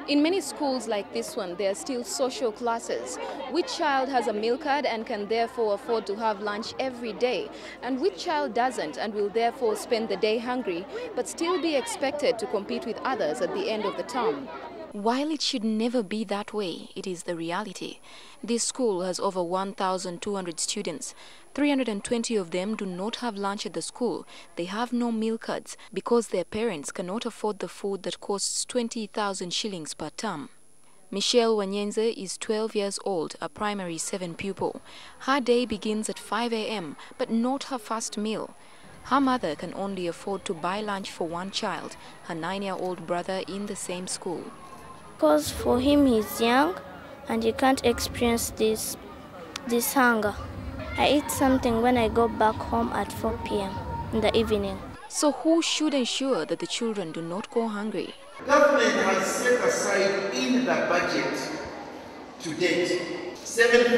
In many schools like this one, there are still social classes. Which child has a meal card and can therefore afford to have lunch every day? And which child doesn't and will therefore spend the day hungry, but still be expected to compete with others at the end of the term? While it should never be that way, it is the reality. This school has over 1,200 students. 320 of them do not have lunch at the school. They have no meal cards because their parents cannot afford the food that costs 20,000 shillings per term. Michelle Wanyenze is 12 years old, a primary 7 pupil. Her day begins at 5 a.m., but not her first meal. Her mother can only afford to buy lunch for one child, her 9-year-old brother in the same school. Because for him he's young and he can't experience this hunger. I eat something when I go back home at 4 p.m. in the evening. So who should ensure that the children do not go hungry? Government has set aside in the budget to date 7,000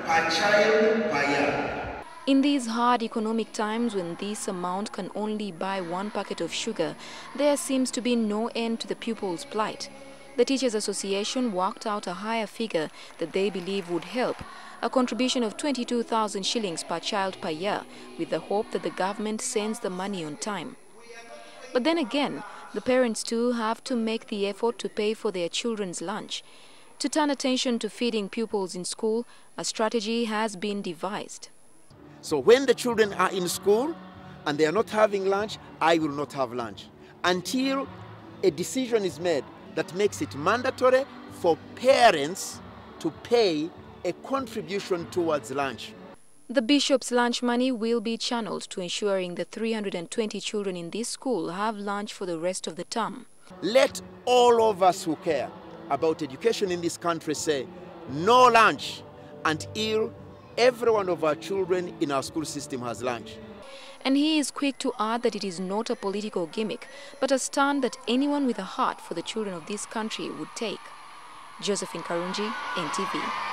per child per year. In these hard economic times when this amount can only buy 1 packet of sugar, there seems to be no end to the pupils' plight. The Teachers Association worked out a higher figure that they believe would help, a contribution of 22,000 shillings per child per year, with the hope that the government sends the money on time. But then again, the parents too have to make the effort to pay for their children's lunch. To turn attention to feeding pupils in school, a strategy has been devised. So when the children are in school and they are not having lunch, I will not have lunch until a decision is made that makes it mandatory for parents to pay a contribution towards lunch. The bishop's lunch money will be channeled to ensuring the 320 children in this school have lunch for the rest of the term. Let all of us who care about education in this country say no lunch until every one of our children in our school system has lunch. And he is quick to add that it is not a political gimmick, but a stand that anyone with a heart for the children of this country would take. Josephine Karunji, NTV.